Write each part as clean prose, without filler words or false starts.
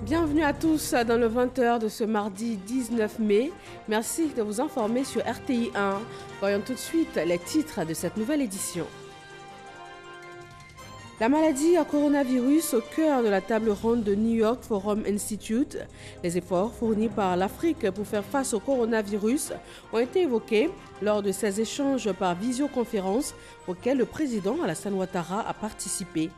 Bienvenue à tous dans le 20h de ce mardi 19 mai. Merci de vous informer sur RTI 1. Voyons tout de suite les titres de cette nouvelle édition. La maladie à coronavirus au cœur de la table ronde de New York Forum Institute. Les efforts fournis par l'Afrique pour faire face au coronavirus ont été évoqués lors de ces échanges par visioconférence auxquels le président Alassane Ouattara a participé.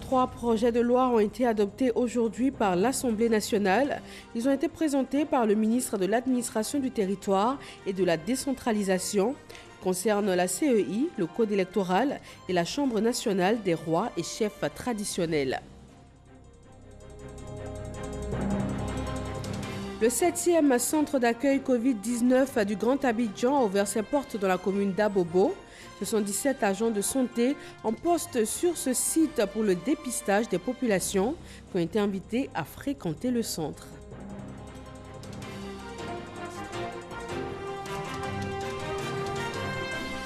3 projets de loi ont été adoptés aujourd'hui par l'Assemblée nationale. Ils ont été présentés par le ministre de l'Administration du territoire et de la décentralisation. Ils concernent la CEI, le Code électoral et la Chambre nationale des rois et chefs traditionnels. Le 7e centre d'accueil Covid-19 du Grand Abidjan a ouvert ses portes dans la commune d'Abobo. Ce sont 17 agents de santé en poste sur ce site pour le dépistage des populations qui ont été invités à fréquenter le centre.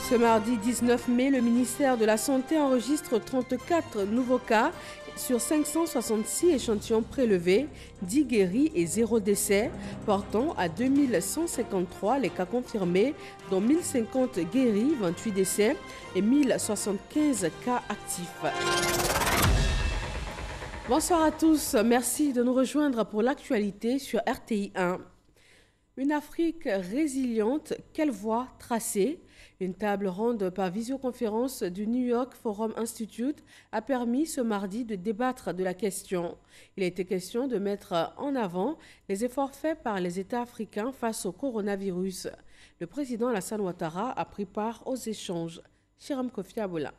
Ce mardi 19 mai, le ministère de la Santé enregistre 34 nouveaux cas sur 566 échantillons prélevés, 10 guéris et 0 décès, portant à 2153 les cas confirmés, dont 1050 guéris, 28 décès et 1075 cas actifs. Bonsoir à tous, merci de nous rejoindre pour l'actualité sur RTI 1. Une Afrique résiliente, quelle voie tracer ? Une table ronde par visioconférence du New York Forum Institute a permis ce mardi de débattre de la question. Il a été question de mettre en avant les efforts faits par les États africains face au coronavirus. Le président Alassane Ouattara a pris part aux échanges. Chiram Kofi Abola.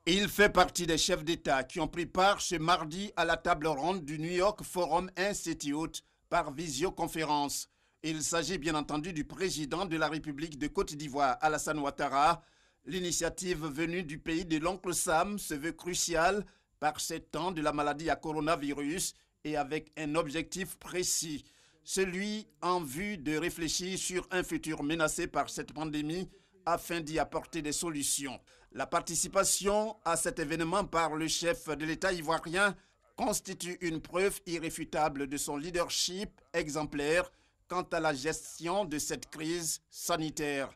Il fait partie des chefs d'État qui ont pris part ce mardi à la table ronde du New York Forum Institute par visioconférence. Il s'agit bien entendu du président de la République de Côte d'Ivoire, Alassane Ouattara. L'initiative venue du pays de l'oncle Sam se veut cruciale par ces temps de la maladie à coronavirus et avec un objectif précis, celui en vue de réfléchir sur un futur menacé par cette pandémie afin d'y apporter des solutions. La participation à cet événement par le chef de l'État ivoirien constitue une preuve irréfutable de son leadership exemplaire quant à la gestion de cette crise sanitaire.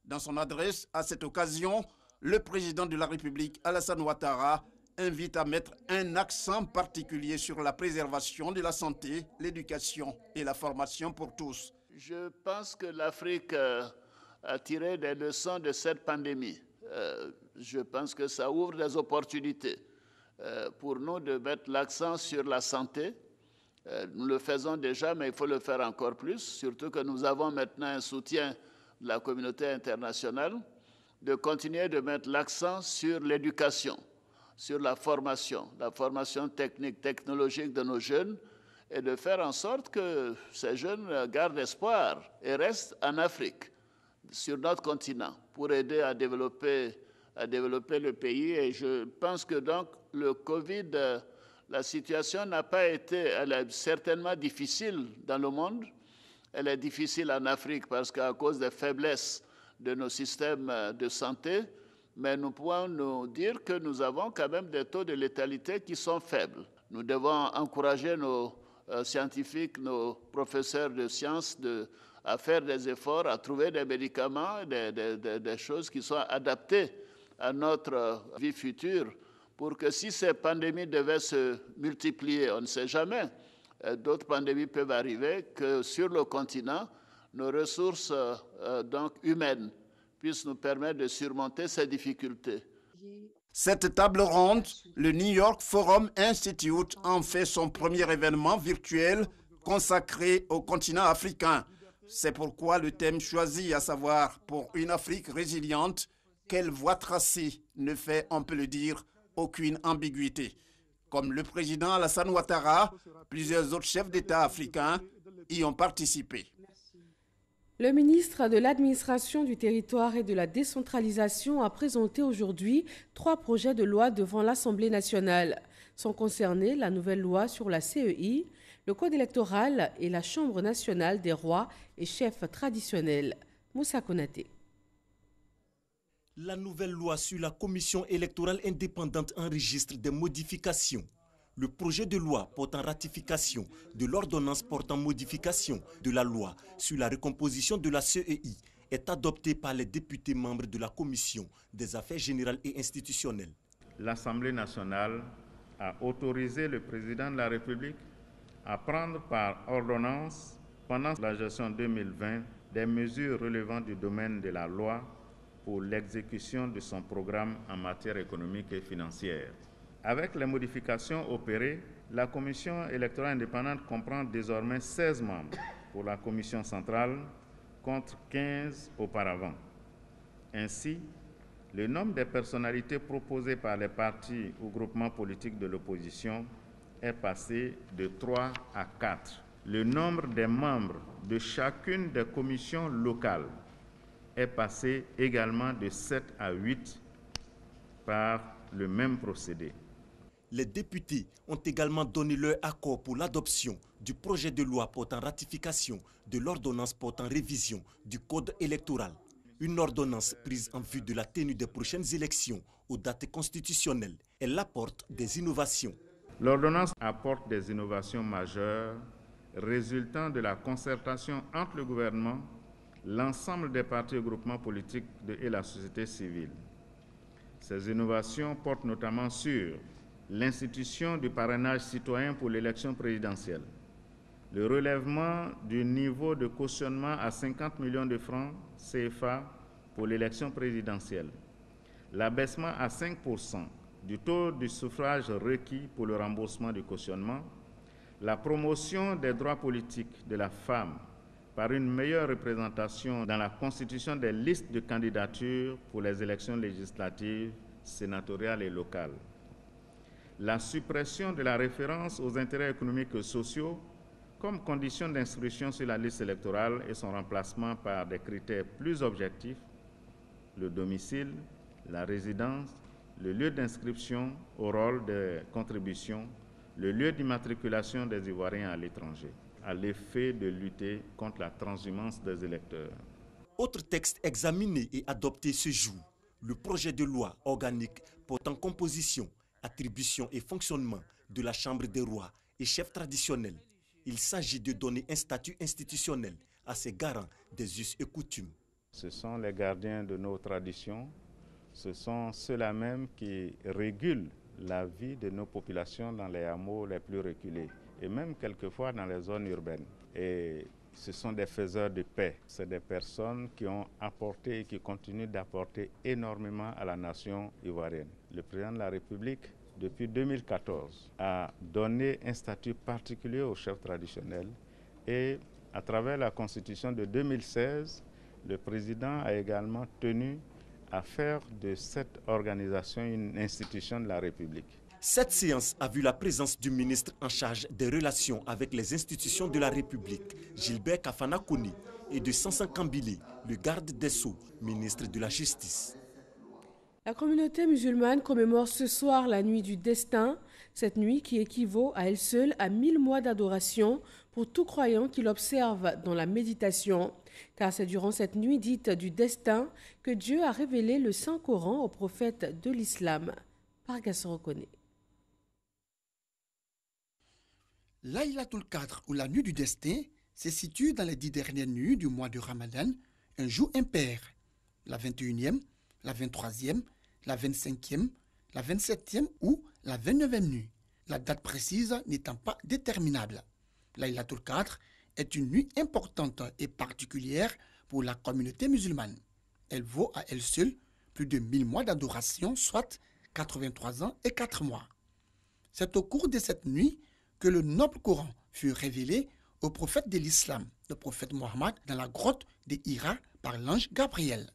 Dans son adresse à cette occasion, le président de la République, Alassane Ouattara, invite à mettre un accent particulier sur la préservation de la santé, l'éducation et la formation pour tous. Je pense que l'Afrique a tiré des leçons de cette pandémie. Je pense que ça ouvre des opportunités pour nous de mettre l'accent sur la santé. Nous le faisons déjà, mais il faut le faire encore plus, surtout que nous avons maintenant un soutien de la communauté internationale, de continuer de mettre l'accent sur l'éducation, sur la formation technique, technologique de nos jeunes, et de faire en sorte que ces jeunes gardent espoir et restent en Afrique, sur notre continent, pour aider à développer le pays. Et je pense que donc le Covid, la situation n'a pas été, elle est certainement difficile dans le monde, elle est difficile en Afrique parce qu'à cause des faiblesses de nos systèmes de santé, mais nous pouvons nous dire que nous avons quand même des taux de létalité qui sont faibles. Nous devons encourager nos scientifiques, nos professeurs de sciences à faire des efforts, à trouver des médicaments, des choses qui sont adaptées à notre vie future, pour que si ces pandémies devaient se multiplier, on ne sait jamais, d'autres pandémies peuvent arriver, que sur le continent, nos ressources donc humaines puissent nous permettre de surmonter ces difficultés. Cette table ronde, le New York Forum Institute en fait son premier événement virtuel consacré au continent africain. C'est pourquoi le thème choisi, à savoir pour une Afrique résiliente, quelle voie tracer, ne fait, on peut le dire, aucune ambiguïté. Comme le président Alassane Ouattara, plusieurs autres chefs d'État africains y ont participé. Le ministre de l'Administration du territoire et de la décentralisation a présenté aujourd'hui 3 projets de loi devant l'Assemblée nationale. Sont concernés la nouvelle loi sur la CEI, le Code électoral et la Chambre nationale des rois et chefs traditionnels. Moussa Konaté. La nouvelle loi sur la commission électorale indépendante enregistre des modifications. Le projet de loi portant ratification de l'ordonnance portant modification de la loi sur la recomposition de la CEI est adopté par les députés membres de la Commission des affaires générales et institutionnelles. L'Assemblée nationale a autorisé le président de la République à prendre par ordonnance, pendant la gestion 2020, des mesures relevant du domaine de la loi pour l'exécution de son programme en matière économique et financière. Avec les modifications opérées, la commission électorale indépendante comprend désormais 16 membres pour la commission centrale contre 15 auparavant. Ainsi, le nombre des personnalités proposées par les partis ou groupements politiques de l'opposition est passé de 3 à 4. Le nombre des membres de chacune des commissions locales est passé également de 7 à 8 par le même procédé. Les députés ont également donné leur accord pour l'adoption du projet de loi portant ratification de l'ordonnance portant révision du code électoral. Une ordonnance prise en vue de la tenue des prochaines élections aux dates constitutionnelles. Elle apporte des innovations. L'ordonnance apporte des innovations majeures résultant de la concertation entre le gouvernement, l'ensemble des partis et groupements politiques et la société civile. Ces innovations portent notamment sur l'institution du parrainage citoyen pour l'élection présidentielle, le relèvement du niveau de cautionnement à 50 millions de francs CFA pour l'élection présidentielle, l'abaissement à 5% du taux du suffrage requis pour le remboursement du cautionnement, la promotion des droits politiques de la femme par une meilleure représentation dans la constitution des listes de candidatures pour les élections législatives, sénatoriales et locales, la suppression de la référence aux intérêts économiques et sociaux comme condition d'inscription sur la liste électorale et son remplacement par des critères plus objectifs, le domicile, la résidence, le lieu d'inscription au rôle des contributions, le lieu d'immatriculation des Ivoiriens à l'étranger, à l'effet de lutter contre la transhumance des électeurs. Autre texte examiné et adopté ce jour, le projet de loi organique portant composition, attribution et fonctionnement de la Chambre des rois et chefs traditionnels. Il s'agit de donner un statut institutionnel à ces garants des us et coutumes. Ce sont les gardiens de nos traditions, ce sont ceux-là même qui régulent la vie de nos populations dans les hameaux les plus reculés et même quelquefois dans les zones urbaines. Et ce sont des faiseurs de paix. C'est des personnes qui ont apporté et qui continuent d'apporter énormément à la nation ivoirienne. Le président de la République, depuis 2014, a donné un statut particulier aux chefs traditionnels et à travers la Constitution de 2016, le président a également tenu à faire de cette organisation une institution de la République. Cette séance a vu la présence du ministre en charge des relations avec les institutions de la République, Gilbert Kafana Kouni, et de Sansan Kambili, le garde des Sceaux, ministre de la Justice. La communauté musulmane commémore ce soir la nuit du destin, cette nuit qui équivaut à elle seule à 1000 mois d'adoration pour tout croyant qui l'observe dans la méditation. Car c'est durant cette nuit dite du destin que Dieu a révélé le Saint-Coran aux prophètes de l'islam. Pargasson reconnaît. Laylatul Qadr, ou la nuit du destin, se situe dans les 10 dernières nuits du mois de Ramadan, un jour impair, la 21e, la 23e, la 25e, la 27e ou la 29e nuit, la date précise n'étant pas déterminable. Laylatul Qadr est une nuit importante et particulière pour la communauté musulmane. Elle vaut à elle seule plus de 1000 mois d'adoration, soit 83 ans et 4 mois. C'est au cours de cette nuit que le noble Coran fut révélé au prophète de l'islam, le prophète Mohammed, dans la grotte de Hira par l'ange Gabriel.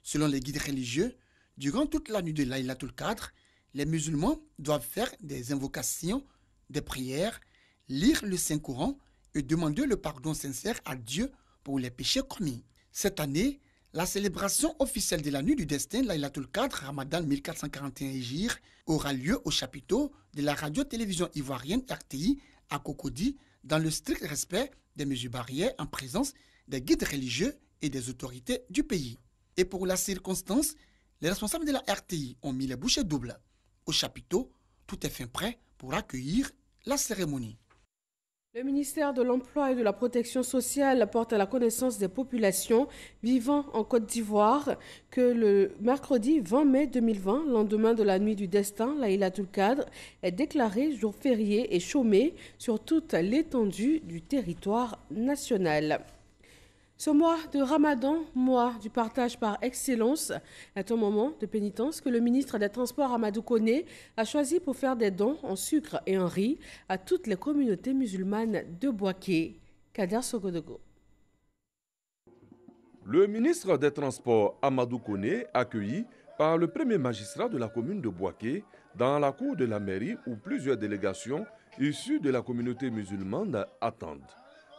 Selon les guides religieux, durant toute la nuit de Laylatul Qadr, les musulmans doivent faire des invocations, des prières, lire le Saint-Coran et demander le pardon sincère à Dieu pour les péchés commis. Cette année, la célébration officielle de la nuit du destin, Laylatul Qadr, Ramadan 1441 Hijr, aura lieu au chapiteau de la radio-télévision ivoirienne RTI à Cocody, dans le strict respect des mesures barrières en présence des guides religieux et des autorités du pays. Et pour la circonstance, Les responsables de la RTI ont mis les bouchées doubles. Au chapiteau, tout est fin prêt pour accueillir la cérémonie. Le ministère de l'Emploi et de la Protection sociale porte à la connaissance des populations vivant en Côte d'Ivoire que le mercredi 20 mai 2020, lendemain de la nuit du destin, Laylatul Qadr est déclaré jour férié et chômé sur toute l'étendue du territoire national. Ce mois de Ramadan, mois du partage par excellence, est un moment de pénitence que le ministre des Transports Amadou Koné a choisi pour faire des dons en sucre et en riz à toutes les communautés musulmanes de Bouaké. Kader Sogodogo. Le ministre des Transports Amadou Koné, accueilli par le premier magistrat de la commune de Bouaké dans la cour de la mairie où plusieurs délégations issues de la communauté musulmane attendent.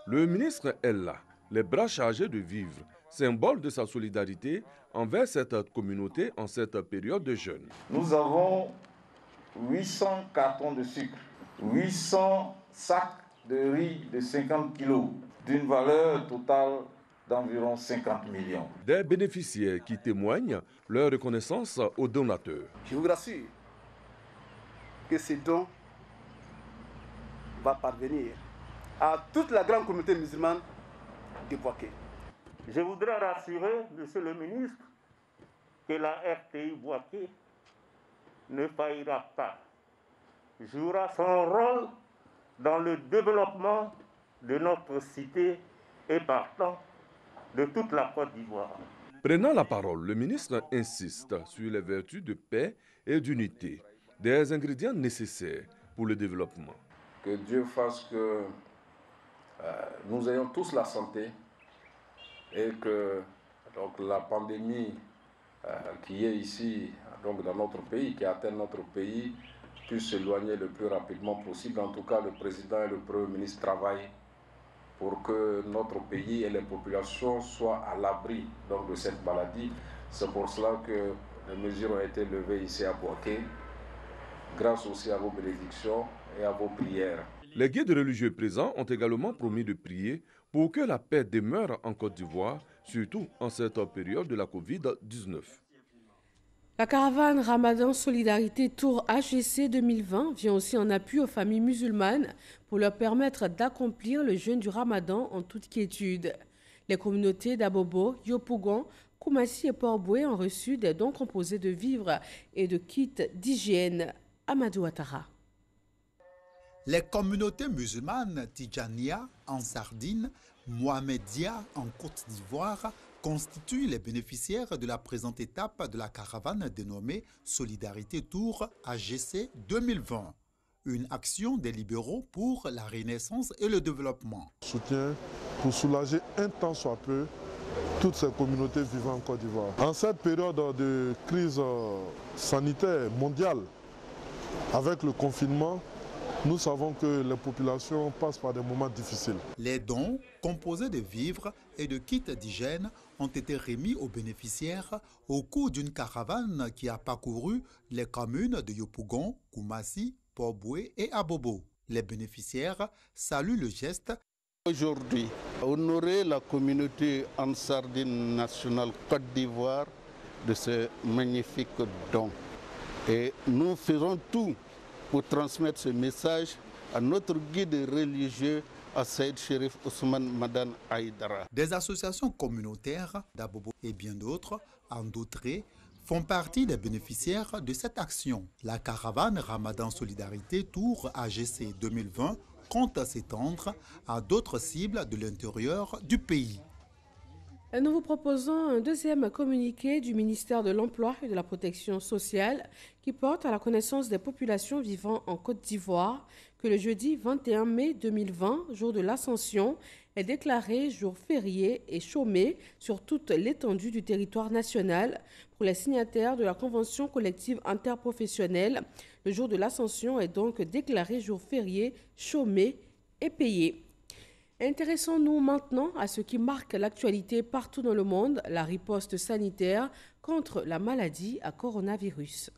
Le ministre est là, les bras chargés de vivres, symbole de sa solidarité envers cette communauté en cette période de jeûne. Nous avons 800 cartons de sucre, 800 sacs de riz de 50 kilos, d'une valeur totale d'environ 50 millions. Des bénéficiaires qui témoignent leur reconnaissance aux donateurs. Je vous rassure que ce don va parvenir à toute la grande communauté musulmane de Bouaké. Je voudrais rassurer, Monsieur le ministre, que la RTI Bouaké ne faillira pas, jouera son rôle dans le développement de notre cité et partant de toute la Côte d'Ivoire. Prenant la parole, le ministre insiste sur les vertus de paix et d'unité, des ingrédients nécessaires pour le développement. Que Dieu fasse que nous ayons tous la santé et que donc, la pandémie qui est ici donc, dans notre pays, qui atteint notre pays, puisse s'éloigner le plus rapidement possible. En tout cas, le président et le premier ministre travaillent pour que notre pays et les populations soient à l'abri donc, de cette maladie. C'est pour cela que les mesures ont été levées ici à Bouaké, grâce aussi à vos bénédictions et à vos prières. Les guides religieux présents ont également promis de prier pour que la paix demeure en Côte d'Ivoire, surtout en cette période de la Covid-19. La caravane Ramadan Solidarité Tour AGC 2020 vient aussi en appui aux familles musulmanes pour leur permettre d'accomplir le jeûne du Ramadan en toute quiétude. Les communautés d'Abobo, Yopougon, Koumassi et Port-Boué ont reçu des dons composés de vivres et de kits d'hygiène. Amadou Ouattara. Les communautés musulmanes Tidjania en Sardine, Mohamedia en Côte d'Ivoire constituent les bénéficiaires de la présente étape de la caravane dénommée Solidarité Tour AGC 2020. Une action des libéraux pour la renaissance et le développement. Soutien pour soulager un tant soit peu toutes ces communautés vivant en Côte d'Ivoire. En cette période de crise sanitaire mondiale, avec le confinement, nous savons que les populations passent par des moments difficiles. Les dons, composés de vivres et de kits d'hygiène, ont été remis aux bénéficiaires au cours d'une caravane qui a parcouru les communes de Yopougon, Koumassi, Port-Boué et Abobo. Les bénéficiaires saluent le geste. Aujourd'hui, honorer la communauté en Sardine nationale Côte d'Ivoire de ce magnifique don. Et nous ferons tout pour transmettre ce message à notre guide religieux, à Saïd Chérif Ousmane Madan Aïdara. Des associations communautaires d'Abobo et bien d'autres, en Doutré, font partie des bénéficiaires de cette action. La caravane Ramadan Solidarité Tour AGC 2020 compte s'étendre à d'autres cibles de l'intérieur du pays. Et nous vous proposons un deuxième communiqué du ministère de l'Emploi et de la Protection sociale qui porte à la connaissance des populations vivant en Côte d'Ivoire que le jeudi 21 mai 2020, jour de l'Ascension, est déclaré jour férié et chômé sur toute l'étendue du territoire national pour les signataires de la Convention collective interprofessionnelle. Le jour de l'Ascension est donc déclaré jour férié, chômé et payé. Intéressons-nous maintenant à ce qui marque l'actualité partout dans le monde, la riposte sanitaire contre la maladie à coronavirus.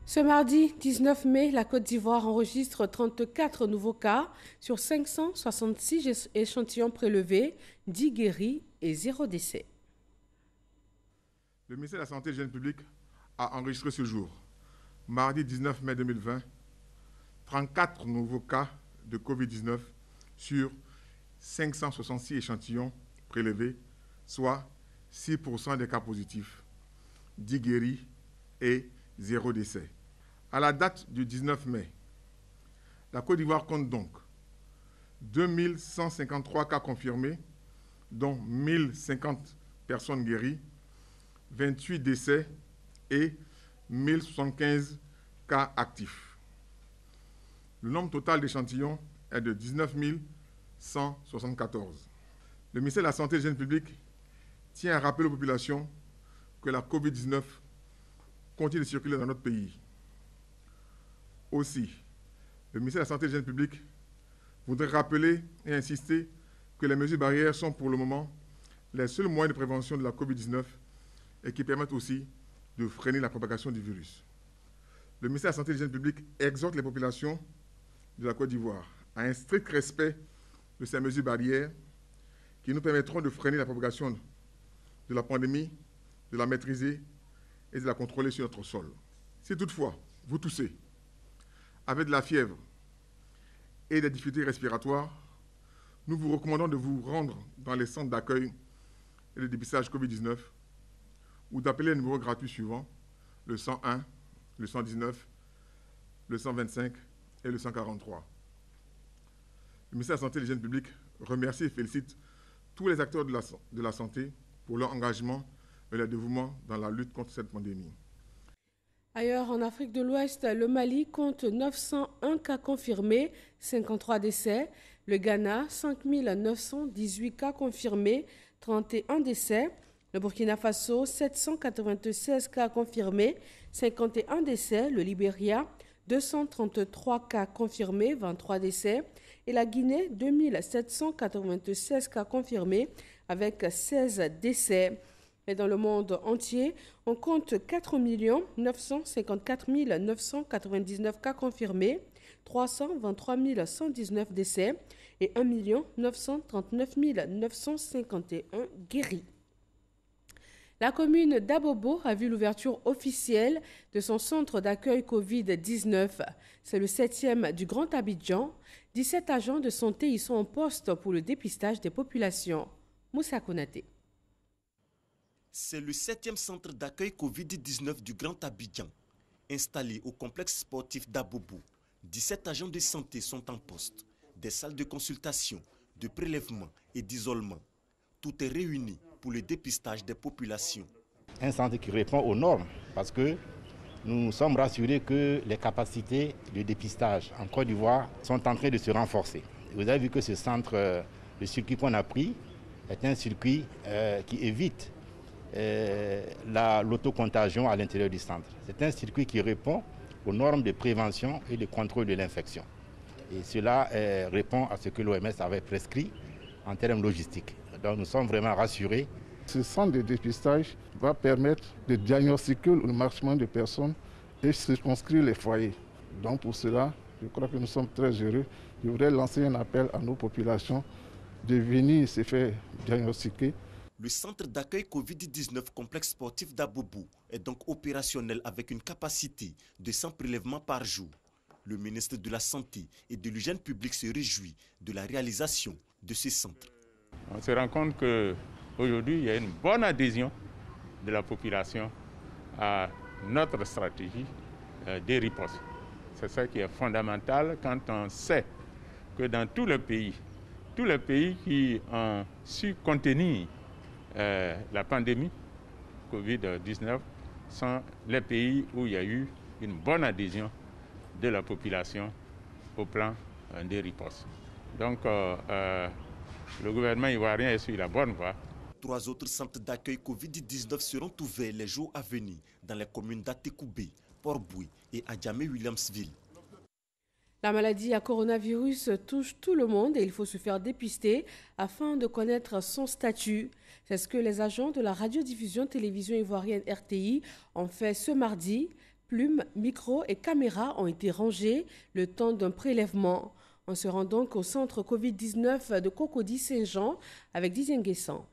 Ce mardi 19 mai, la Côte d'Ivoire enregistre 34 nouveaux cas sur 566 échantillons prélevés, 10 guéris et 0 décès. Le ministère de la Santé et de l'Hygiène publique a enregistré ce jour, mardi 19 mai 2020, 34 nouveaux cas de Covid-19 sur 566 échantillons prélevés, soit 6% des cas positifs, 10 guéris et 0 décès. À la date du 19 mai, la Côte d'Ivoire compte donc 2153 cas confirmés, dont 1050 personnes guéries, 28 décès et 1075 cas actifs. Le nombre total d'échantillons est de 19 174. Le ministère de la Santé et de l'Hygiène publique tient à rappeler aux populations que la COVID-19 continue de circuler dans notre pays. Aussi, le ministère de la Santé et de l'Hygiène publique voudrait rappeler et insister que les mesures barrières sont pour le moment les seuls moyens de prévention de la COVID-19 et qui permettent aussi de freiner la propagation du virus. Le ministère de la Santé et de l'Hygiène publique exhorte les populations de la Côte d'Ivoire à un strict respect de ces mesures barrières qui nous permettront de freiner la propagation de la pandémie, de la maîtriser et de la contrôler sur notre sol. Si toutefois vous toussez, avec de la fièvre et des difficultés respiratoires, nous vous recommandons de vous rendre dans les centres d'accueil et de dépistage Covid-19 ou d'appeler les numéros gratuits suivants, le 101, le 119, le 125 et le 143. Le ministère de la Santé et de l'Hygiène publique remercie et félicite tous les acteurs de la santé pour leur engagement et leur dévouement dans la lutte contre cette pandémie. Ailleurs, en Afrique de l'Ouest, le Mali compte 901 cas confirmés, 53 décès. Le Ghana, 5 918 cas confirmés, 31 décès. Le Burkina Faso, 796 cas confirmés, 51 décès. Le Libéria, 233 cas confirmés, 23 décès. Et la Guinée, 2796 cas confirmés, avec 16 décès. Et dans le monde entier, on compte 4 954 999 cas confirmés, 323 119 décès et 1 939 951 guéris. La commune d'Abobo a vu l'ouverture officielle de son centre d'accueil Covid-19. C'est le 7e du Grand Abidjan. 17 agents de santé y sont en poste pour le dépistage des populations. Moussa Konaté. C'est le 7e centre d'accueil Covid-19 du Grand Abidjan, installé au complexe sportif d'Abobo. 17 agents de santé sont en poste, des salles de consultation, de prélèvement et d'isolement. Tout est réuni pour le dépistage des populations. Un centre qui répond aux normes, parce que nous sommes rassurés que les capacités de dépistage en Côte d'Ivoire sont en train de se renforcer. Vous avez vu que ce centre, le circuit qu'on a pris, est un circuit qui évite l'autocontagion à l'intérieur du centre. C'est un circuit qui répond aux normes de prévention et de contrôle de l'infection. Et cela répond à ce que l'OMS avait prescrit en termes logistiques. Donc nous sommes vraiment rassurés. Ce centre de dépistage va permettre de diagnostiquer le maximum de personnes et circonscrire les foyers. Donc pour cela, je crois que nous sommes très heureux. Je voudrais lancer un appel à nos populations de venir se faire diagnostiquer. Le centre d'accueil Covid-19 complexe sportif d'Abobo est donc opérationnel avec une capacité de 100 prélèvements par jour. Le ministre de la Santé et de l'Hygiène publique se réjouit de la réalisation de ce centre. On se rend compte qu'aujourd'hui, il y a une bonne adhésion de la population à notre stratégie de riposte. C'est ça qui est fondamental quand on sait que dans tous les pays qui ont su contenir la pandémie Covid-19 sont les pays où il y a eu une bonne adhésion de la population au plan des ripostes. Donc, le gouvernement ivoirien est sur la bonne voie. 3 autres centres d'accueil Covid-19 seront ouverts les jours à venir dans les communes d'Atekoubé, Port-Boué et Adjamé-Williamsville. La maladie à coronavirus touche tout le monde et il faut se faire dépister afin de connaître son statut. C'est ce que les agents de la radiodiffusion télévision ivoirienne RTI ont fait ce mardi. Plumes, micros et caméras ont été rangés le temps d'un prélèvement. On se rend donc au centre Covid-19 de Cocody-Saint-Jean avec Didier Nguessan.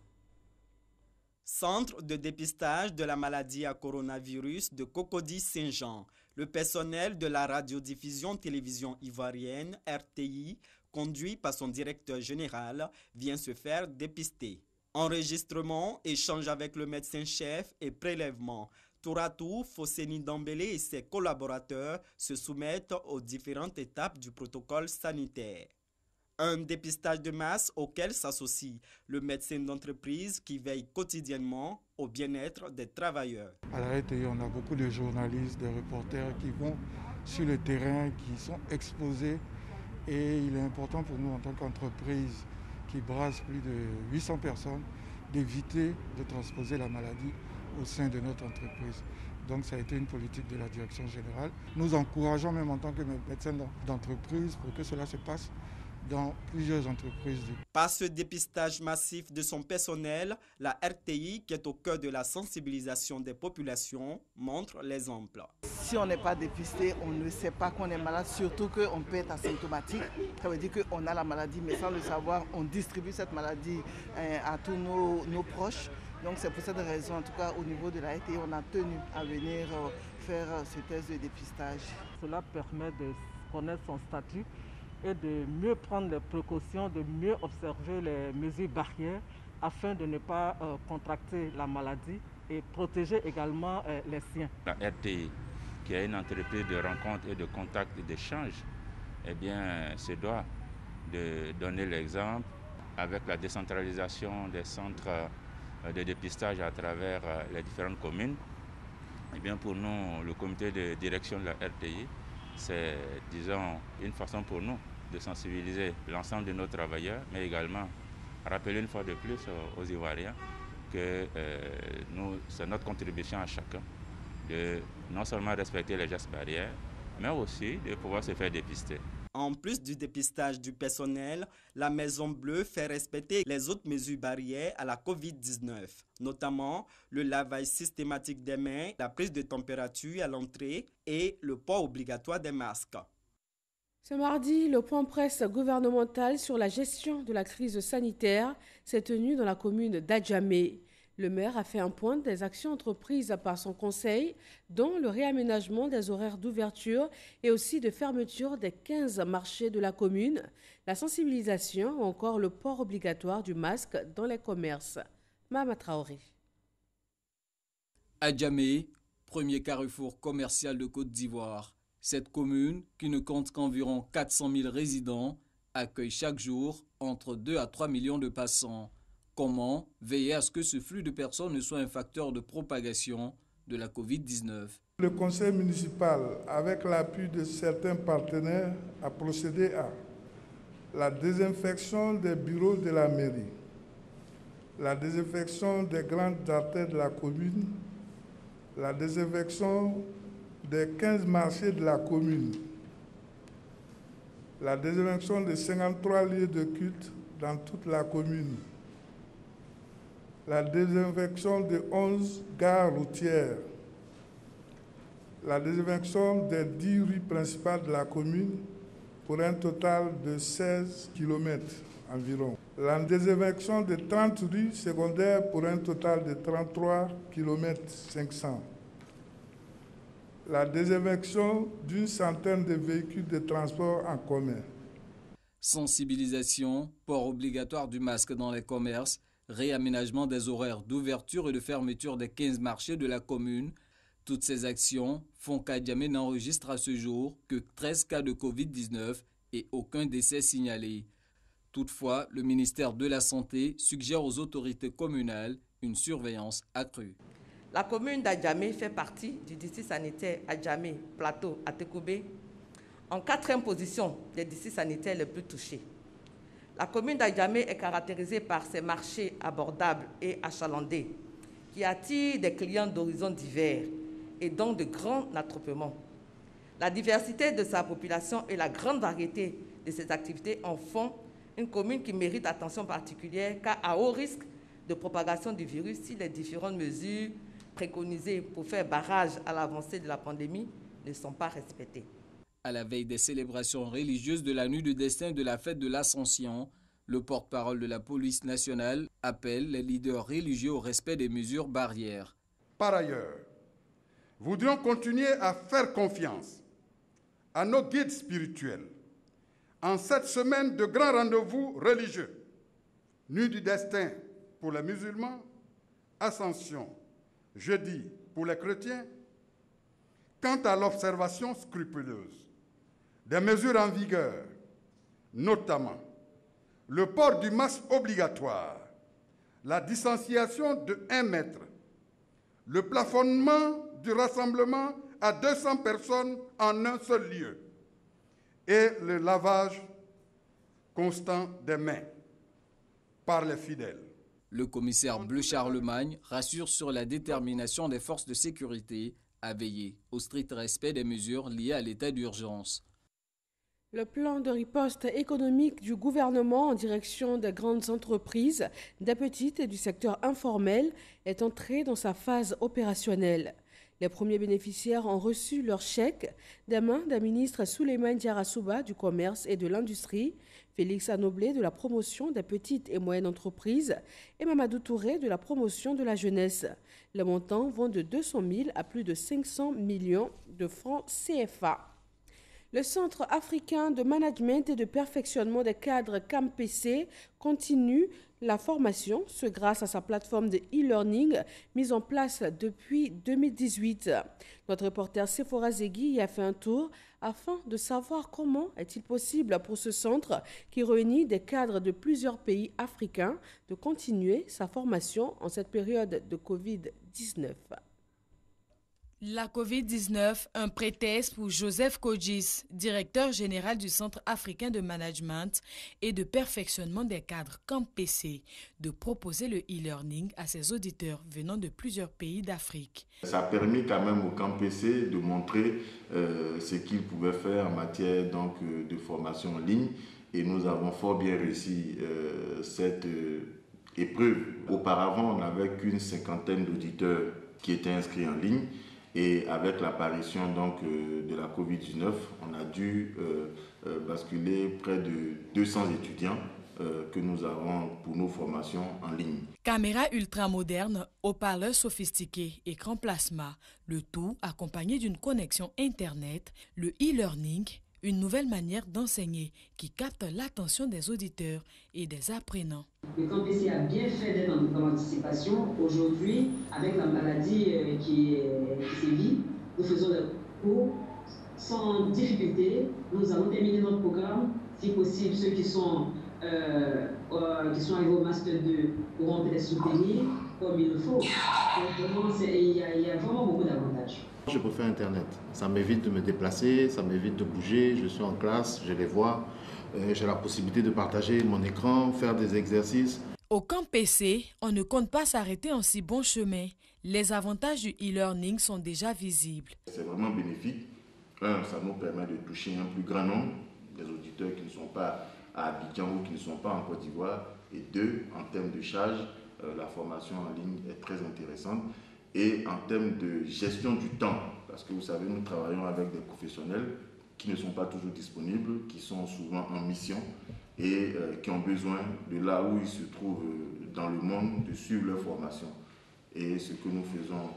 Centre de dépistage de la maladie à coronavirus de Cocody-Saint-Jean. Le personnel de la radiodiffusion télévision ivoirienne, RTI, conduit par son directeur général, vient se faire dépister. Enregistrement, échange avec le médecin-chef et prélèvement. Tour à tour, Fosseni Dambélé et ses collaborateurs se soumettent aux différentes étapes du protocole sanitaire. Un dépistage de masse auquel s'associe le médecin d'entreprise qui veille quotidiennement au bien-être des travailleurs. À la RTI, on a beaucoup de journalistes, de reporters qui vont sur le terrain, qui sont exposés. Et il est important pour nous en tant qu'entreprise qui brasse plus de 800 personnes d'éviter de transposer la maladie au sein de notre entreprise. Donc ça a été une politique de la direction générale. Nous encourageons même en tant que médecins d'entreprise pour que cela se passe dans plusieurs entreprises. Par ce dépistage massif de son personnel, la RTI, qui est au cœur de la sensibilisation des populations, montre l'exemple. Si on n'est pas dépisté, on ne sait pas qu'on est malade, surtout qu'on peut être asymptomatique. Ça veut dire qu'on a la maladie, mais sans le savoir, on distribue cette maladie à tous nos proches. Donc c'est pour cette raison, en tout cas au niveau de la RTI, on a tenu à venir faire ce test de dépistage. Cela permet de connaître son statut et de mieux prendre les précautions, de mieux observer les mesures barrières afin de ne pas contracter la maladie et protéger également les siens. La RTI, qui est une entreprise de rencontres et de contacts et d'échanges, eh bien, se doit de donner l'exemple avec la décentralisation des centres de dépistage à travers les différentes communes. Eh bien, pour nous, le comité de direction de la RTI, c'est, disons, une façon pour nous de sensibiliser l'ensemble de nos travailleurs, mais également rappeler une fois de plus aux Ivoiriens que c'est notre contribution à chacun de non seulement respecter les gestes barrières, mais aussi de pouvoir se faire dépister. En plus du dépistage du personnel, la Maison Bleue fait respecter les autres mesures barrières à la Covid-19, notamment le lavage systématique des mains, la prise de température à l'entrée et le port obligatoire des masques. Ce mardi, le point presse gouvernemental sur la gestion de la crise sanitaire s'est tenu dans la commune d'Adjamé. Le maire a fait un point des actions entreprises par son conseil, dont le réaménagement des horaires d'ouverture et aussi de fermeture des 15 marchés de la commune, la sensibilisation ou encore le port obligatoire du masque dans les commerces. Mama Traoré. Adjamé, premier carrefour commercial de Côte d'Ivoire. Cette commune, qui ne compte qu'environ 400 000 résidents, accueille chaque jour entre 2 à 3 millions de passants. Comment veiller à ce que ce flux de personnes ne soit un facteur de propagation de la Covid-19? Le conseil municipal, avec l'appui de certains partenaires, a procédé à la désinfection des bureaux de la mairie, la désinfection des grandes artères de la commune, la désinfection des 15 marchés de la commune, la désinfection de 53 lieux de culte dans toute la commune, la désinfection de 11 gares routières, la désinfection des 10 rues principales de la commune pour un total de 16 km environ, la désinfection de 30 rues secondaires pour un total de 33 km 500, la désinfection d'une centaine de véhicules de transport en commun. Sensibilisation, port obligatoire du masque dans les commerces, réaménagement des horaires d'ouverture et de fermeture des 15 marchés de la commune. Toutes ces actions font qu'Adjamé n'enregistre à ce jour que 13 cas de Covid-19 et aucun décès signalé. Toutefois, le ministère de la Santé suggère aux autorités communales une surveillance accrue. La commune d'Adjamé fait partie du district sanitaire Adjamé, Plateau, Atekoubé, en 4e position des districts sanitaires les plus touchés. La commune d'Adjamé est caractérisée par ses marchés abordables et achalandés qui attirent des clients d'horizons divers et donc de grands attroupements. La diversité de sa population et la grande variété de ses activités en font une commune qui mérite attention particulière car à haut risque de propagation du virus si les différentes mesures préconisés pour faire barrage à l'avancée de la pandémie ne sont pas respectés. À la veille des célébrations religieuses de la nuit de destin de la fête de l'Ascension, le porte-parole de la police nationale appelle les leaders religieux au respect des mesures barrières. Par ailleurs, voudrions continuer à faire confiance à nos guides spirituels en cette semaine de grands rendez-vous religieux. Nuit du destin pour les musulmans, Ascension, jeudi pour les chrétiens. Quant à l'observation scrupuleuse des mesures en vigueur, notamment le port du masque obligatoire, la distanciation de 1 mètre, le plafonnement du rassemblement à 200 personnes en un seul lieu et le lavage constant des mains par les fidèles. Le commissaire Bleu Charlemagne rassure sur la détermination des forces de sécurité à veiller au strict respect des mesures liées à l'état d'urgence. Le plan de riposte économique du gouvernement en direction des grandes entreprises, des petites et du secteur informel est entré dans sa phase opérationnelle. Les premiers bénéficiaires ont reçu leur chèque des mains des ministres Souleymane Diarra-Souba du Commerce et de l'Industrie, Félix Anoblé de la promotion des petites et moyennes entreprises et Mamadou Touré de la promotion de la jeunesse. Les montants vont de 200 000 à plus de 500 millions de francs CFA. Le Centre africain de management et de perfectionnement des cadres CAMPC continue la formation, ce grâce à sa plateforme de e-learning mise en place depuis 2018. Notre reporter Sephora Zegui y a fait un tour afin de savoir comment est-il possible pour ce centre qui réunit des cadres de plusieurs pays africains de continuer sa formation en cette période de Covid-19. La Covid-19, un prétexte pour Joseph Kogis, directeur général du Centre africain de management et de perfectionnement des cadres CAMPC, de proposer le e-learning à ses auditeurs venant de plusieurs pays d'Afrique. Ça a permis quand même au CAMPC de montrer ce qu'il pouvait faire en matière donc, de formation en ligne et nous avons fort bien réussi cette épreuve. Auparavant, on n'avait qu'une cinquantaine d'auditeurs qui étaient inscrits en ligne. Et avec l'apparition donc de la Covid-19, on a dû basculer près de 200 étudiants que nous avons pour nos formations en ligne. Caméra ultra moderne, haut-parleurs sophistiqués, écran plasma, le tout accompagné d'une connexion Internet, le e-learning, une nouvelle manière d'enseigner qui capte l'attention des auditeurs et des apprenants. Le CAMPC a bien fait d'être dans l'anticipation. Aujourd'hui, avec la maladie qui sévit, nous faisons le cours sans difficulté. Nous allons terminer notre programme. Si possible, ceux qui sont arrivés au Master 2 pourront les soutenir comme il le faut. Donc, il y a vraiment beaucoup d'avantages. Je préfère Internet. Ça m'évite de me déplacer, ça m'évite de bouger. Je suis en classe, je les vois. J'ai la possibilité de partager mon écran, faire des exercices. Au CAMPC, on ne compte pas s'arrêter en si bon chemin. Les avantages du e-learning sont déjà visibles. C'est vraiment bénéfique. Un, ça nous permet de toucher un plus grand nombre des auditeurs qui ne sont pas à Abidjan ou qui ne sont pas en Côte d'Ivoire. Et deux, en termes de charge, la formation en ligne est très intéressante. Et en termes de gestion du temps, parce que vous savez, nous travaillons avec des professionnels qui ne sont pas toujours disponibles, qui sont souvent en mission et qui ont besoin de là où ils se trouvent dans le monde de suivre leur formation. Et ce que nous faisons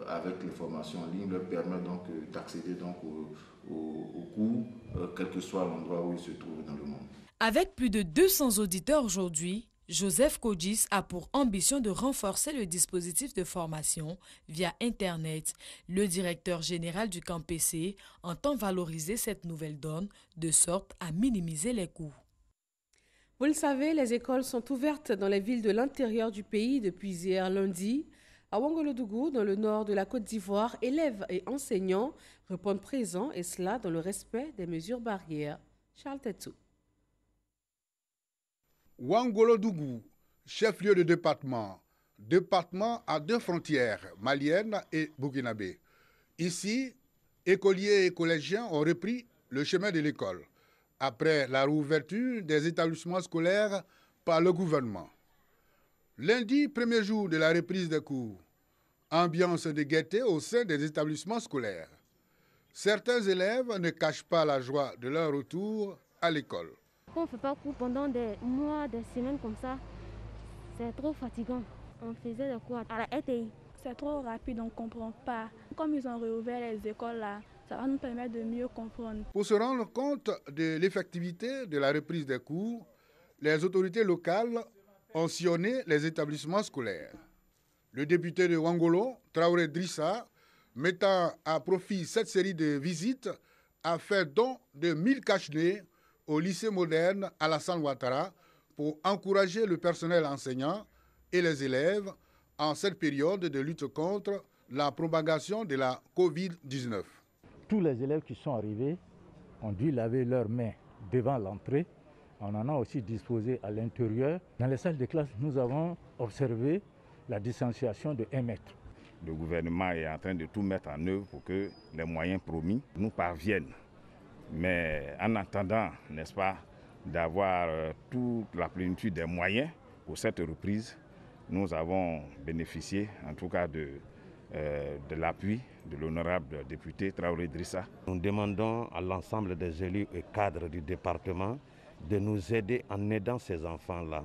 avec les formations en ligne leur permet donc d'accéder donc aux cours, quel que soit l'endroit où ils se trouvent dans le monde. Avec plus de 200 auditeurs aujourd'hui, Joseph Kogis a pour ambition de renforcer le dispositif de formation via Internet. Le directeur général du CAMPC entend valoriser cette nouvelle donne de sorte à minimiser les coûts. Vous le savez, les écoles sont ouvertes dans les villes de l'intérieur du pays depuis hier lundi. À Ouangolodougou, dans le nord de la Côte d'Ivoire, élèves et enseignants répondent présents et cela dans le respect des mesures barrières. Charles Tetsou. Ouangolodougou, chef-lieu de département à 2 frontières, maliennes et burkinabé. Ici, écoliers et collégiens ont repris le chemin de l'école après la réouverture des établissements scolaires par le gouvernement. Lundi, premier jour de la reprise des cours, Ambiance de gaieté au sein des établissements scolaires. Certains élèves ne cachent pas la joie de leur retour à l'école. On ne fait pas cours pendant des mois, des semaines comme ça. C'est trop fatigant. On faisait des cours à la RTI. C'est trop rapide, on ne comprend pas. Comme ils ont réouvert les écoles là, ça va nous permettre de mieux comprendre. Pour se rendre compte de l'effectivité de la reprise des cours, les autorités locales ont sillonné les établissements scolaires. Le député de Wangolo, Traoré Drissa, mettant à profit cette série de visites, a fait don de 1000 cache-nez au lycée moderne Alassane Ouattara pour encourager le personnel enseignant et les élèves en cette période de lutte contre la propagation de la Covid-19. Tous les élèves qui sont arrivés ont dû laver leurs mains devant l'entrée. On en a aussi disposé à l'intérieur. Dans les salles de classe, nous avons observé la distanciation de 1 mètre. Le gouvernement est en train de tout mettre en œuvre pour que les moyens promis nous parviennent. Mais en attendant, n'est-ce pas, d'avoir toute la plénitude des moyens pour cette reprise, nous avons bénéficié en tout cas de l'appui de l'honorable député Traoré Drissa. Nous demandons à l'ensemble des élus et cadres du département de nous aider en aidant ces enfants-là.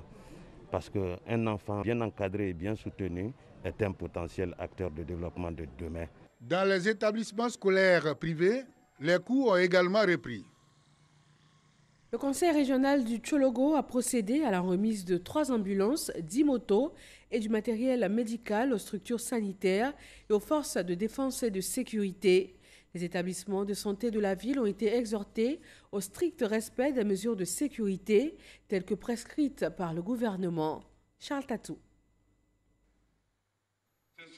Parce qu'un enfant bien encadré et bien soutenu est un potentiel acteur de développement de demain. Dans les établissements scolaires privés, les cours ont également repris. Le conseil régional du Tchologo a procédé à la remise de 3 ambulances, 10 motos et du matériel médical aux structures sanitaires et aux forces de défense et de sécurité. Les établissements de santé de la ville ont été exhortés au strict respect des mesures de sécurité telles que prescrites par le gouvernement. Charles Tatou.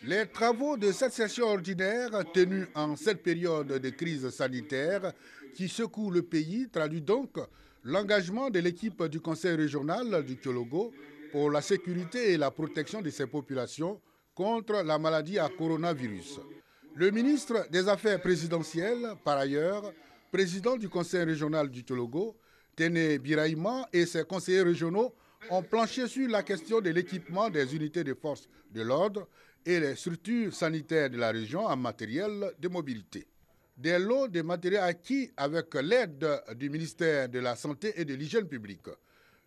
Les travaux de cette session ordinaire tenue en cette période de crise sanitaire qui secoue le pays traduit donc l'engagement de l'équipe du conseil régional du Tchologo pour la sécurité et la protection de ses populations contre la maladie à coronavirus. Le ministre des Affaires présidentielles, par ailleurs, président du conseil régional du Tchologo, Téné Biraïma et ses conseillers régionaux ont planché sur la question de l'équipement des unités de force de l'ordre et les structures sanitaires de la région en matériel de mobilité. Des lots de matériel acquis avec l'aide du ministère de la Santé et de l'Hygiène publique.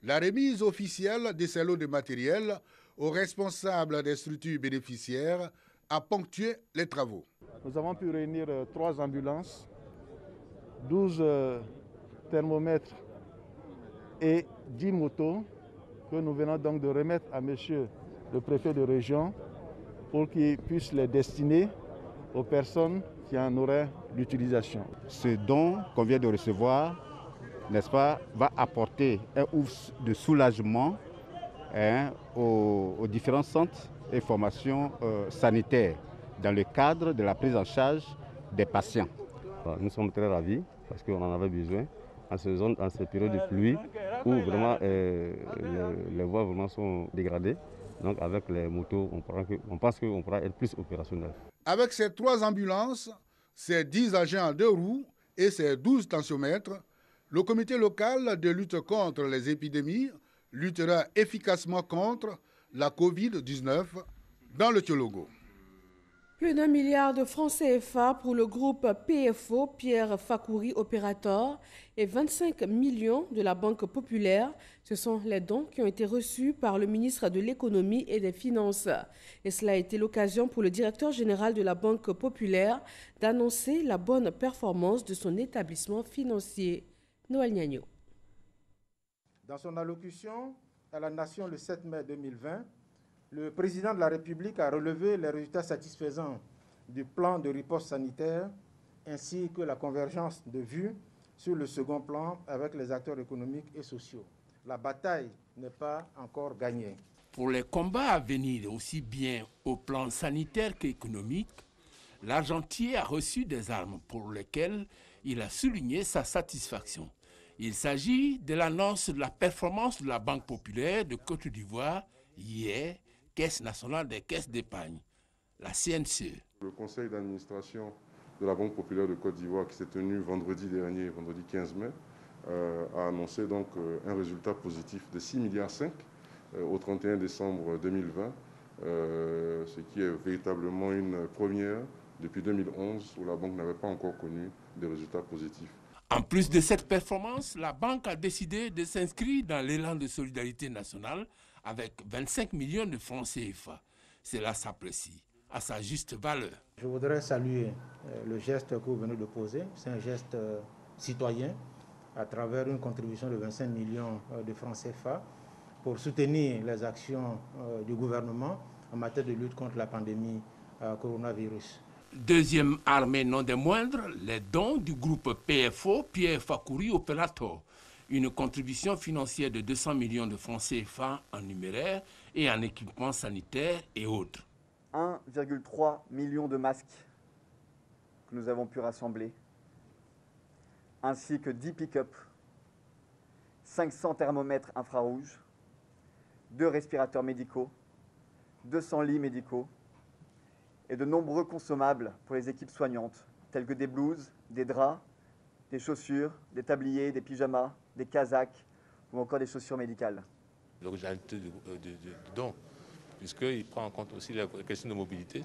La remise officielle de ces lots de matériel aux responsables des structures bénéficiaires a ponctué les travaux. Nous avons pu réunir 3 ambulances, 12 thermomètres et 10 motos que nous venons donc de remettre à monsieur le préfet de région pour qu'il puisse les destiner aux personnes qui en auraient l'utilisation. Ce don qu'on vient de recevoir, n'est-ce pas, va apporter un ouf de soulagement aux différents centres et formations sanitaires dans le cadre de la prise en charge des patients. Nous sommes très ravis parce qu'on en avait besoin en cette période de pluie où vraiment les voies vraiment sont dégradées. Donc avec les motos, on pense qu'on pourra être plus opérationnel. Avec ces 3 ambulances, ces 10 agents à 2 roues et ces 12 tensiomètres, le comité local de lutte contre les épidémies luttera efficacement contre la Covid-19 dans le Tchologo. Plus d'1 milliard de francs CFA pour le groupe PFO Pierre Fakouri Opérateur et 25 millions de la Banque Populaire. Ce sont les dons qui ont été reçus par le ministre de l'Économie et des Finances. Et cela a été l'occasion pour le directeur général de la Banque Populaire d'annoncer la bonne performance de son établissement financier. Noël Niagno. Dans son allocution à la Nation le 7 mai 2020, le président de la République a relevé les résultats satisfaisants du plan de riposte sanitaire ainsi que la convergence de vues sur le second plan avec les acteurs économiques et sociaux. La bataille n'est pas encore gagnée. Pour les combats à venir, aussi bien au plan sanitaire qu'économique, l'Argentier a reçu des armes pour lesquelles il a souligné sa satisfaction. Il s'agit de l'annonce de la performance de la Banque Populaire de Côte d'Ivoire hier, Caisse nationale des caisses d'épargne, la CNCE. Le conseil d'administration de la Banque Populaire de Côte d'Ivoire qui s'est tenu vendredi dernier, vendredi 15 mai, a annoncé donc un résultat positif de 6,5 milliards au 31 décembre 2020 ce qui est véritablement une première depuis 2011 où la banque n'avait pas encore connu des résultats positifs. En plus de cette performance, la banque a décidé de s'inscrire dans l'élan de solidarité nationale avec 25 millions de francs CFA. Cela s'apprécie à sa juste valeur. Je voudrais saluer le geste que vous venez de poser. C'est un geste citoyen à travers une contribution de 25 millions de francs CFA pour soutenir les actions du gouvernement en matière de lutte contre la pandémie coronavirus. Deuxième armée non des moindres, les dons du groupe PFO, Pierre Fakouri Operator. Une contribution financière de 200 millions de francs CFA en numéraire et en équipements sanitaires et autres. 1,3 million de masques que nous avons pu rassembler, ainsi que 10 pick-up, 500 thermomètres infrarouges, 2 respirateurs médicaux, 200 lits médicaux et de nombreux consommables pour les équipes soignantes, tels que des blouses, des draps, des chaussures, des tabliers, des pyjamas, des casaques ou encore des chaussures médicales. L'originalité du don, puisqu'il prend en compte aussi la question de mobilité,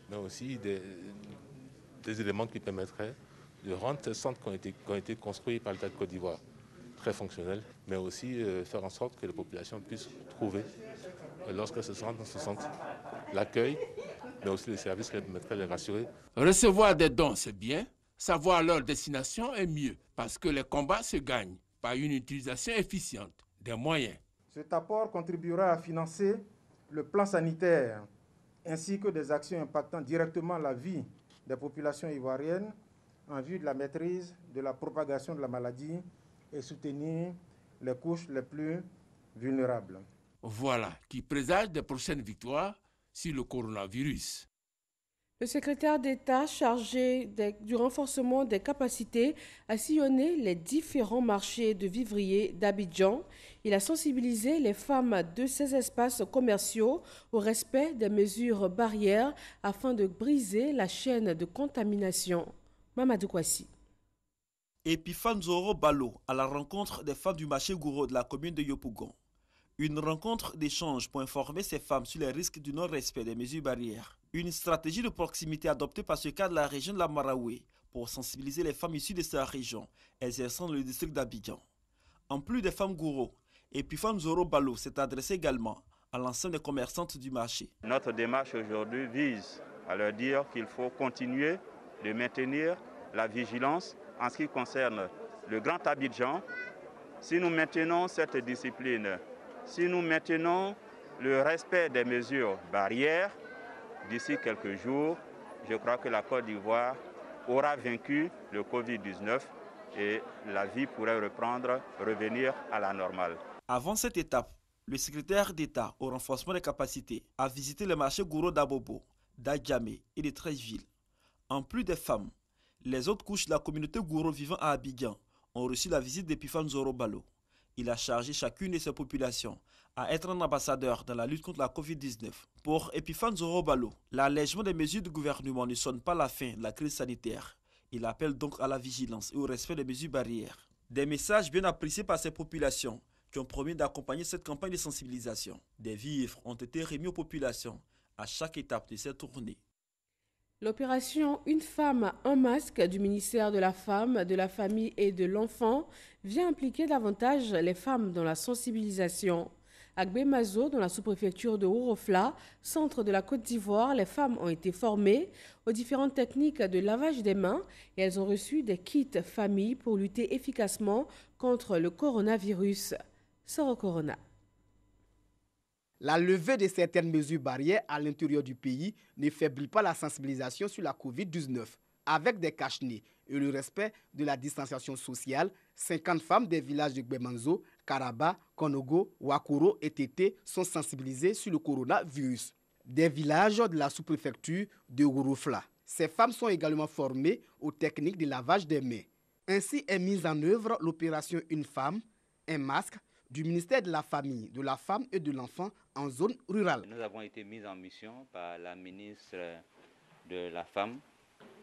mais aussi des éléments qui permettraient de rendre ces centres qui ont été construits par l'État de Côte d'Ivoire très fonctionnels, mais aussi faire en sorte que les populations puissent trouver, lorsqu'elles se sentent l'accueil, mais aussi les services qui permettraient de les rassurer. Recevoir des dons, c'est bien. Savoir leur destination est mieux, parce que les combats se gagnent par une utilisation efficiente des moyens. Cet apport contribuera à financer le plan sanitaire, ainsi que des actions impactant directement la vie des populations ivoiriennes en vue de la maîtrise de la propagation de la maladie et soutenir les couches les plus vulnérables. Voilà qui présage des prochaines victoires sur le coronavirus. Le secrétaire d'État chargé du renforcement des capacités a sillonné les différents marchés de vivriers d'Abidjan. Il a sensibilisé les femmes de ces espaces commerciaux au respect des mesures barrières afin de briser la chaîne de contamination. Mamadou Kwasi. Epiphane Zoro Balo à la rencontre des femmes du marché Gouro de la commune de Yopougon. Une rencontre d'échange pour informer ces femmes sur les risques du non-respect des mesures barrières. Une stratégie de proximité adoptée par ce cas de la région de la Maraoué pour sensibiliser les femmes issues de cette région, exerçant dans le district d'Abidjan. En plus des femmes gourou, Epiphane Zoro Balo s'est adressé également à l'ensemble des commerçantes du marché. Notre démarche aujourd'hui vise à leur dire qu'il faut continuer de maintenir la vigilance en ce qui concerne le Grand Abidjan. Si nous maintenons cette discipline, si nous maintenons le respect des mesures barrières, d'ici quelques jours, je crois que la Côte d'Ivoire aura vaincu le Covid-19 et la vie pourrait revenir à la normale. Avant cette étape, le secrétaire d'État au renforcement des capacités a visité le marché Gouro d'Abobo, d'Adjamé et de 13 villes. En plus des femmes, les autres couches de la communauté Gouro vivant à Abidjan ont reçu la visite d'Epiphane Zoro Balo. Il a chargé chacune de ces populations à être un ambassadeur dans la lutte contre la Covid-19. Pour Epiphane Zoro Balo, l'allègement des mesures du gouvernement ne sonne pas la fin de la crise sanitaire. Il appelle donc à la vigilance et au respect des mesures barrières. Des messages bien appréciés par ces populations qui ont promis d'accompagner cette campagne de sensibilisation. Des vivres ont été remis aux populations à chaque étape de cette tournée. L'opération Une femme, un masque du ministère de la Femme, de la Famille et de l'Enfant vient impliquer davantage les femmes dans la sensibilisation. À Gbemazo, dans la sous-préfecture de Orofla, centre de la Côte d'Ivoire, les femmes ont été formées aux différentes techniques de lavage des mains et elles ont reçu des kits famille pour lutter efficacement contre le coronavirus. Soro Corona. La levée de certaines mesures barrières à l'intérieur du pays ne faiblit pas la sensibilisation sur la Covid-19. Avec des cache-nez et le respect de la distanciation sociale, 50 femmes des villages de Gbemazo, Karaba, Konogo, Wakuro et Tété sont sensibilisées sur le coronavirus. Des villages de la sous-préfecture de Orofla. Ces femmes sont également formées aux techniques de lavage des mains. Ainsi est mise en œuvre l'opération Une femme, un masque du ministère de la Famille, de la Femme et de l'Enfant en zone rurale. Nous avons été mis en mission par la ministre de la Femme,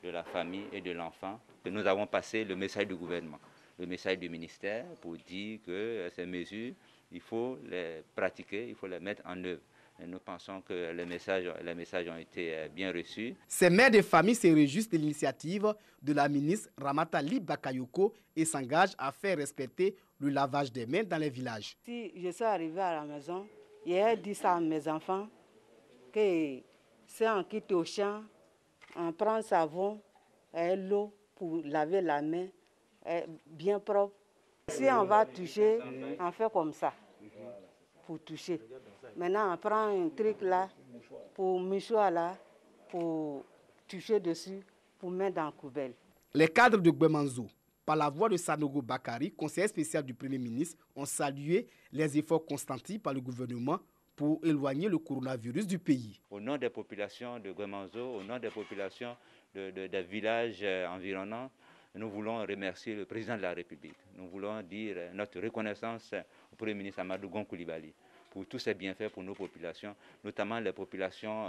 de la Famille et de l'Enfant. Nous avons passé le message du gouvernement, le message du ministère pour dire que ces mesures, il faut les pratiquer, il faut les mettre en œuvre. Et nous pensons que les messages ont été bien reçus. Ces mères de famille se réjouissent de l'initiative de la ministre Ramata Ly Bakayoko et s'engagent à faire respecter le lavage des mains dans les villages. Si je suis arrivée à la maison, j'ai dit ça à mes enfants que si on quitte au champ, on prend savon et l'eau pour laver la main bien propre. Si on va toucher, on fait comme ça pour toucher. Maintenant, on prend un truc là, pour mouchoir là, pour toucher dessus, pour mettre dans la poubelle. Les cadres de Gwemanzo, par la voix de Sanogo Bakari, conseiller spécial du Premier ministre, ont salué les efforts consentis par le gouvernement pour éloigner le coronavirus du pays. Au nom des populations de Gwemanzo, au nom des populations des villages environnants, nous voulons remercier le président de la République. Nous voulons dire notre reconnaissance au Premier ministre Amadou Gon Coulibaly pour tous ses bienfaits pour nos populations, notamment les populations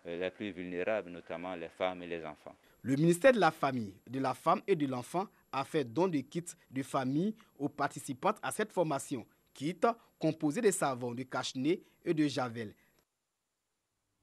les plus vulnérables, notamment les femmes et les enfants. Le ministère de la Famille, de la Femme et de l'Enfant a fait don de kits de famille aux participantes à cette formation. Kits composés de savons, de cache-nez et de javel.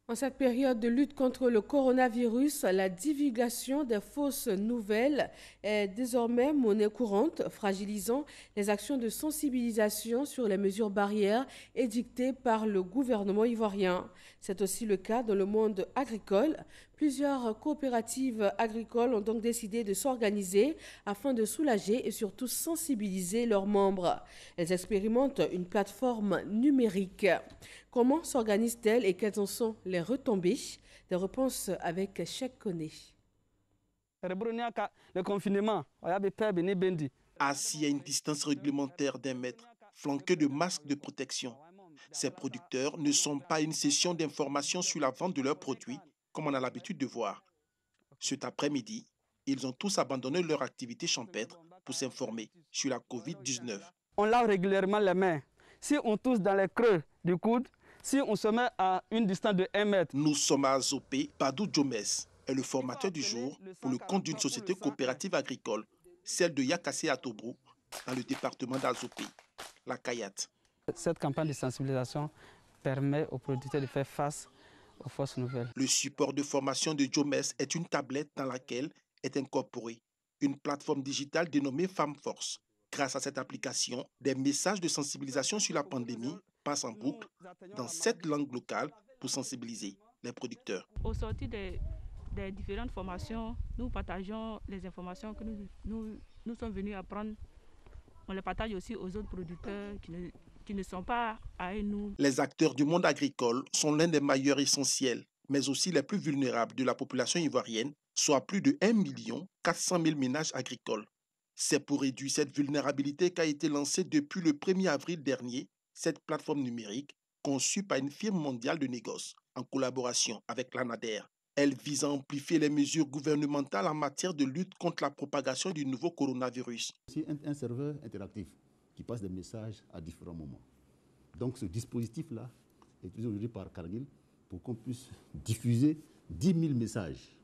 En cette période de lutte contre le coronavirus, la divulgation des fausses nouvelles est désormais monnaie courante, fragilisant les actions de sensibilisation sur les mesures barrières édictées par le gouvernement ivoirien. C'est aussi le cas dans le monde agricole. Plusieurs coopératives agricoles ont donc décidé de s'organiser afin de soulager et surtout sensibiliser leurs membres. Elles expérimentent une plateforme numérique. Comment s'organise-t-elle et quelles en sont les retombées? Des réponses avec Cheikh Koné. Le confinement, assis à une distance réglementaire d'1 mètre, flanqués de masques de protection. Ces producteurs ne sont pas une session d'information sur la vente de leurs produits, comme on a l'habitude de voir. Cet après-midi, ils ont tous abandonné leur activité champêtre pour s'informer sur la COVID-19. On lave régulièrement les mains. Si on tousse dans les creux du coude, si on se met à une distance de 1 mètre. Nous sommes à Azopé. Badou Djomes est le formateur du jour pour le compte d'une société coopérative agricole, celle de Yakassé à Tobrou, dans le département d'Azopé, la Kayat. Cette campagne de sensibilisation permet aux producteurs de faire face aux fausses nouvelles. Le support de formation de Djomes est une tablette dans laquelle est incorporée une plateforme digitale dénommée Femme Force. Grâce à cette application, des messages de sensibilisation sur la pandémie passent en boucle dans 7 langues locales pour sensibiliser les producteurs. Au sortir des différentes formations, nous partageons les informations que nous sommes venus apprendre. On les partage aussi aux autres producteurs qui ne sont pas à nous. Les acteurs du monde agricole sont l'un des mailleurs essentiels, mais aussi les plus vulnérables de la population ivoirienne, soit plus de 1 400 000 ménages agricoles. C'est pour réduire cette vulnérabilité qu'a été lancée depuis le 1er avril dernier cette plateforme numérique conçue par une firme mondiale de négoce en collaboration avec l'ANADER. Elle vise à amplifier les mesures gouvernementales en matière de lutte contre la propagation du nouveau coronavirus. C'est un serveur interactif qui passe des messages à différents moments. Donc ce dispositif-là est utilisé aujourd'hui par Cargill pour qu'on puisse diffuser 10 000 messages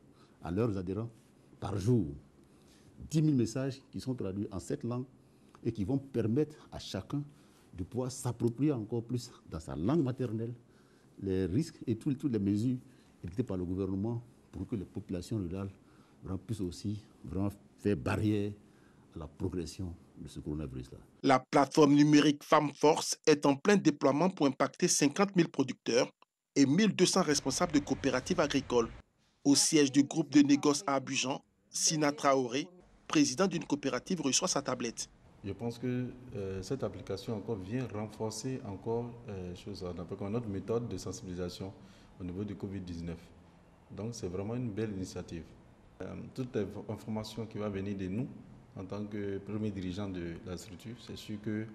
à leurs adhérents par jour. 10 000 messages qui sont traduits en 7 langues et qui vont permettre à chacun de pouvoir s'approprier encore plus dans sa langue maternelle les risques et toutes les mesures édictées par le gouvernement pour que les populations rurales puissent aussi vraiment faire barrière à la progression de ce coronavirus-là. La plateforme numérique Femme Force est en plein déploiement pour impacter 50 000 producteurs et 1 200 responsables de coopératives agricoles. Au siège du groupe de négoce à Abidjan, Sina Traoré, président d'une coopérative, reçoit sa tablette. Je pense que cette application encore vient renforcer encore notre méthode de sensibilisation au niveau du Covid-19. Donc c'est vraiment une belle initiative. Toute information qui va venir de nous, en tant que premier dirigeant de la structure, c'est sûr que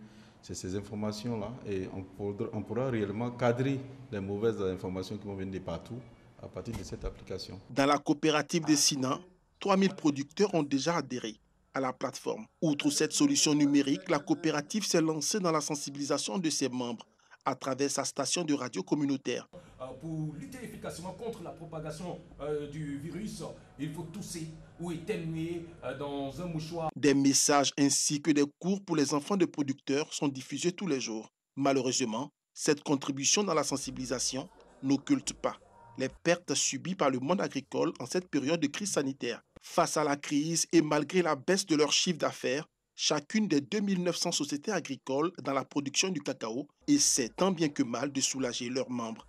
c'est ces informations-là et on pourra réellement cadrer les mauvaises informations qui vont venir de partout à partir de cette application. Dans la coopérative de Sina, 3000 producteurs ont déjà adhéré à la plateforme. Outre cette solution numérique, la coopérative s'est lancée dans la sensibilisation de ses membres à travers sa station de radio communautaire. Pour lutter efficacement contre la propagation du virus, il faut tousser ou éternuer dans un mouchoir. Des messages ainsi que des cours pour les enfants de producteurs sont diffusés tous les jours. Malheureusement, Cette contribution dans la sensibilisation n'occulte pas les pertes subies par le monde agricole en cette période de crise sanitaire. Face à la crise et malgré la baisse de leur chiffre d'affaires, chacune des 2900 sociétés agricoles dans la production du cacao essaie tant bien que mal de soulager leurs membres.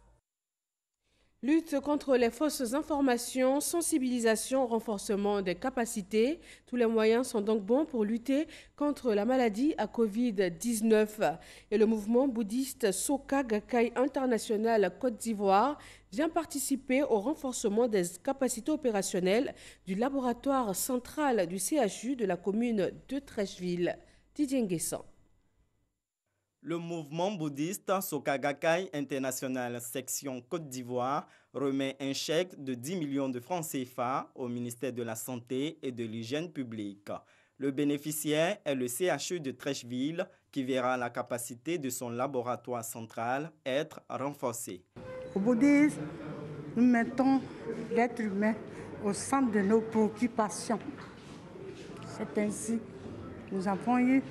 Lutte contre les fausses informations, sensibilisation, renforcement des capacités. Tous les moyens sont donc bons pour lutter contre la maladie à Covid-19. Et le mouvement bouddhiste Soka Gakkai International Côte d'Ivoire vient participer au renforcement des capacités opérationnelles du laboratoire central du CHU de la commune de Trècheville. Didier Nguessan. Le mouvement bouddhiste Soka Gakkai International section Côte d'Ivoire remet un chèque de 10 millions de francs CFA au ministère de la Santé et de l'Hygiène publique. Le bénéficiaire est le CHU de Trècheville qui verra la capacité de son laboratoire central être renforcée. Au bouddhisme, nous mettons l'être humain au centre de nos préoccupations. C'est ainsi que nous avons eu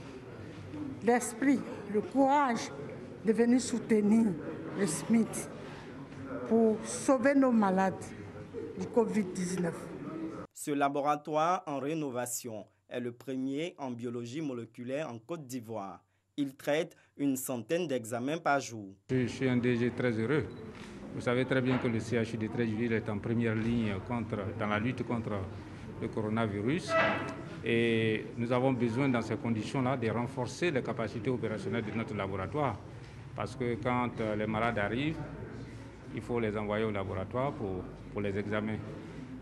l'esprit, le courage de venir soutenir le SMIT pour sauver nos malades du Covid-19. Ce laboratoire en rénovation est le premier en biologie moléculaire en Côte d'Ivoire. Il traite une centaine d'examens par jour. Je suis un DG très heureux. Vous savez très bien que le CHU de Trècheville est en première ligne dans la lutte contre le coronavirus. Et nous avons besoin, dans ces conditions-là, de renforcer les capacités opérationnelles de notre laboratoire. Parce que quand les malades arrivent, il faut les envoyer au laboratoire pour les examens.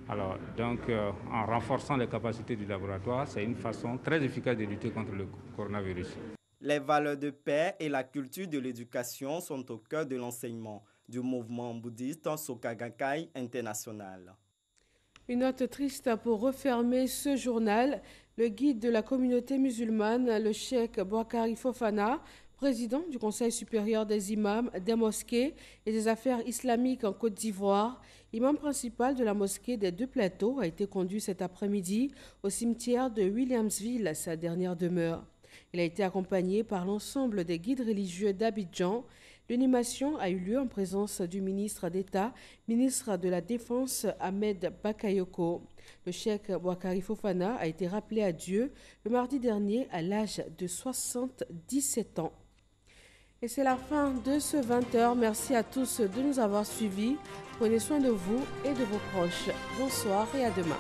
Alors, donc, en renforçant les capacités du laboratoire, c'est une façon très efficace de lutter contre le coronavirus. Les valeurs de paix et la culture de l'éducation sont au cœur de l'enseignement du mouvement bouddhiste Soka Gakkai International. Une note triste pour refermer ce journal. Le guide de la communauté musulmane, le cheikh Boakari Fofana, président du Conseil supérieur des imams, des mosquées et des affaires islamiques en Côte d'Ivoire, imam principal de la mosquée des Deux Plateaux, a été conduit cet après-midi au cimetière de Williamsville, sa dernière demeure. Il a été accompagné par l'ensemble des guides religieux d'Abidjan. L'animation a eu lieu en présence du ministre d'État, ministre de la Défense Ahmed Bakayoko. Le cheikh Boakari Fofana a été rappelé à Dieu le mardi dernier à l'âge de 77 ans. Et c'est la fin de ce 20h. Merci à tous de nous avoir suivis. Prenez soin de vous et de vos proches. Bonsoir et à demain.